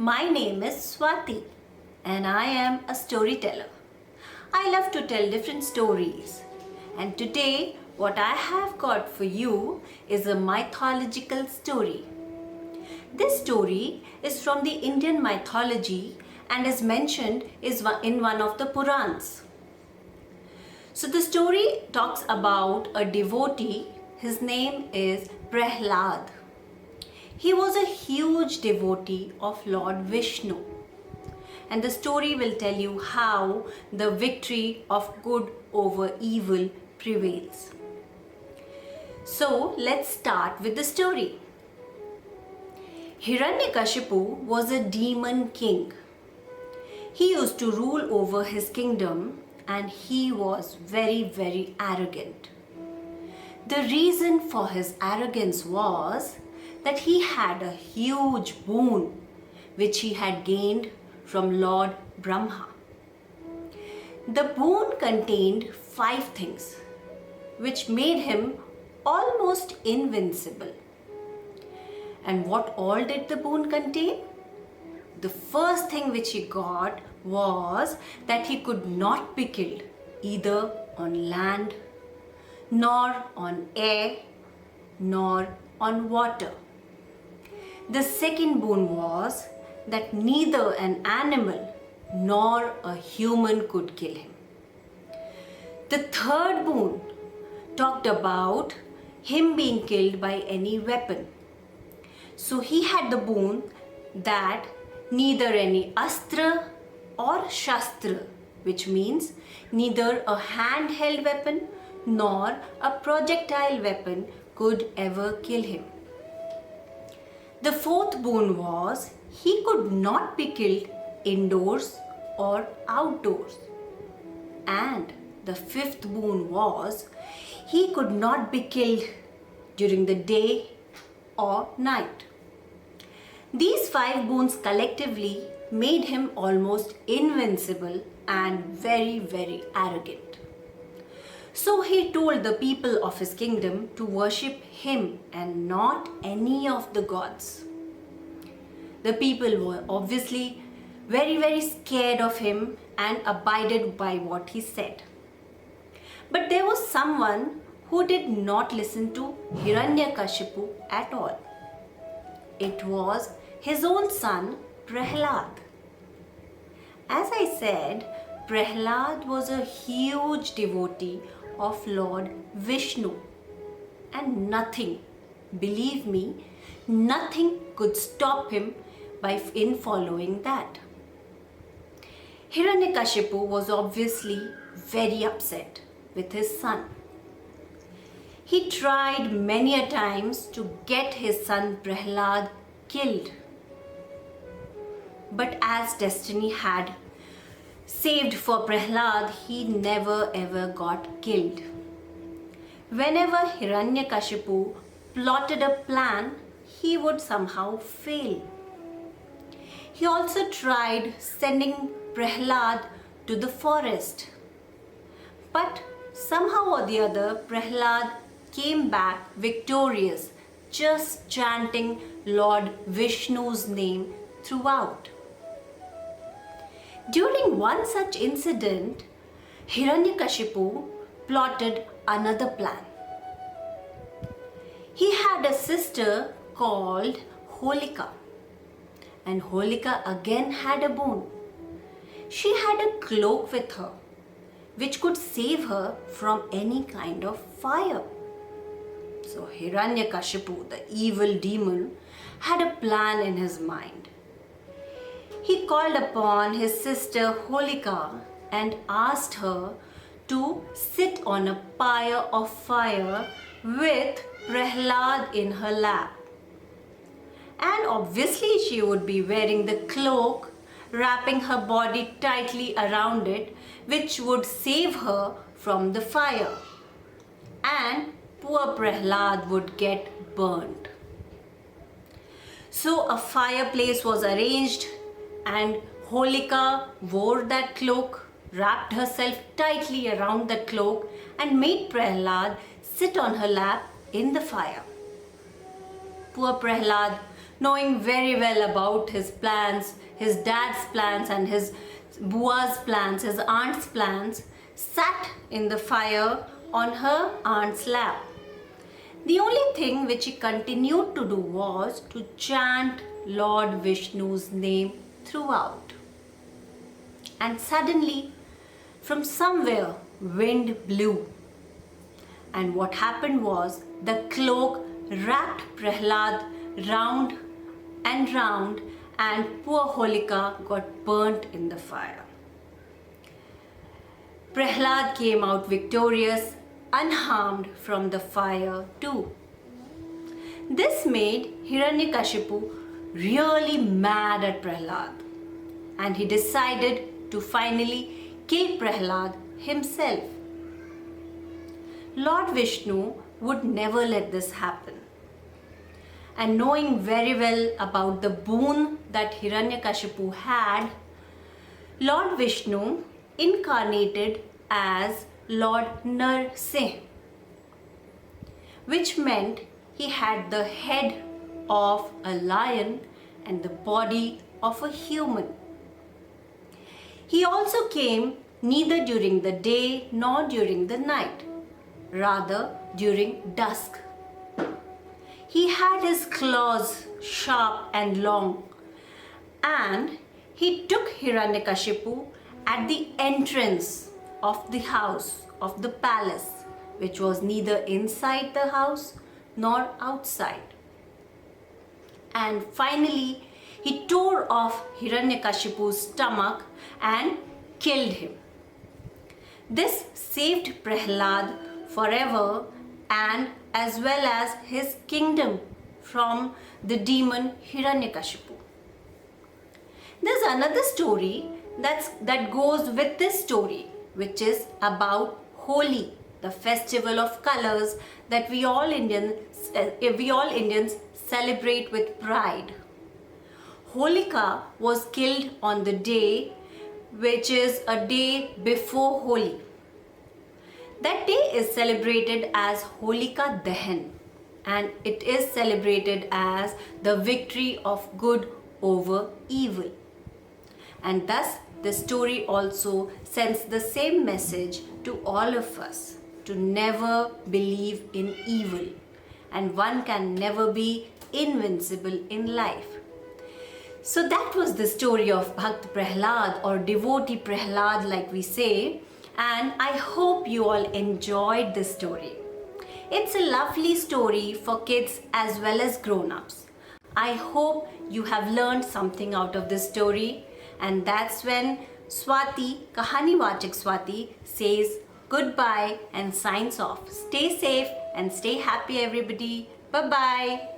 My name is Swati and I am a storyteller. I love to tell different stories, and today what I have got for you is a mythological story. This story is from the Indian mythology and is mentioned in one of the Purans. So the story talks about a devotee. His name is Prahlad. He was a huge devotee of Lord Vishnu. And the story will tell you how the victory of good over evil prevails. So let's start with the story. Hiranyakashipu was a demon king. He used to rule over his kingdom and he was very arrogant. The reason for his arrogance was that he had a huge boon which he had gained from Lord Brahma. The boon contained 5 things which made him almost invincible. And what all did the boon contain? The first thing which he got was that he could not be killed either on land, nor on air, nor on water. The second boon was that neither an animal nor a human could kill him. The third boon talked about him being killed by any weapon. So he had the boon that neither any astra or shastra, which means neither a handheld weapon nor a projectile weapon could ever kill him. The fourth boon was he could not be killed indoors or outdoors. And the fifth boon was he could not be killed during the day or night. These 5 boons collectively made him almost invincible and very arrogant. So he told the people of his kingdom to worship him and not any of the gods. The people were obviously very scared of him and abided by what he said. But there was someone who did not listen to Hiranyakashipu at all. It was his own son Prahlad. As I said, Prahlad was a huge devotee of Lord Vishnu, and nothing, believe me, nothing could stop him in following that. Hiranyakashipu was obviously very upset with his son. He tried many a times to get his son Prahlad killed. But as destiny had saved for Prahlad, he never ever got killed. Whenever Hiranyakashipu plotted a plan, he would somehow fail. He also tried sending Prahlad to the forest. But somehow or the other, Prahlad came back victorious, just chanting Lord Vishnu's name throughout. During one such incident, Hiranyakashipu plotted another plan. He had a sister called Holika, and Holika again had a boon. She had a cloak with her, which could save her from any kind of fire. So Hiranyakashipu, the evil demon, had a plan in his mind. He called upon his sister Holika and asked her to sit on a pyre of fire with Prahlad in her lap. And obviously she would be wearing the cloak, wrapping her body tightly around it, which would save her from the fire. And poor Prahlad would get burnt. So a fireplace was arranged and Holika wore that cloak, wrapped herself tightly around that cloak and made Prahlad sit on her lap in the fire. Poor Prahlad, knowing very well about his plans, his dad's plans and his bua's plans, his aunt's plans, sat in the fire on her aunt's lap. The only thing which he continued to do was to chant Lord Vishnu's name throughout. And suddenly, from somewhere, wind blew. And what happened was the cloak wrapped Prahlad round and round, and poor Holika got burnt in the fire. Prahlad came out victorious, unharmed from the fire too. This made Hiranyakashipu really mad at Prahlad, and he decided to finally kill Prahlad himself. Lord Vishnu would never let this happen. And knowing very well about the boon that Hiranyakashipu had, Lord Vishnu incarnated as Lord Narsingh, which meant he had the head of a lion and the body of a human. He also came neither during the day nor during the night, rather during dusk. He had his claws sharp and long, and he took Hiranyakashipu at the entrance of the house, of the palace, which was neither inside the house nor outside. And finally, he tore off Hiranyakashipu's stomach and killed him. This saved Prahlad forever, and as well as his kingdom from the demon Hiranyakashipu. There's another story that goes with this story, which is about Holi, the festival of colors that we all Indians celebrate with pride. Holika was killed on the day which is a day before Holi. That day is celebrated as Holika Dahan, and it is celebrated as the victory of good over evil. And thus the story also sends the same message to all of us, to never believe in evil, and one can never be invincible in life. So that was the story of Bhakt Prahlad, or devotee Prahlad like we say, and I hope you all enjoyed this story. It's a lovely story for kids as well as grown-ups. I hope you have learned something out of this story, and that's when Swati, Kahani Vachak Swati, says goodbye and signs off. Stay safe and stay happy, everybody. Bye-bye.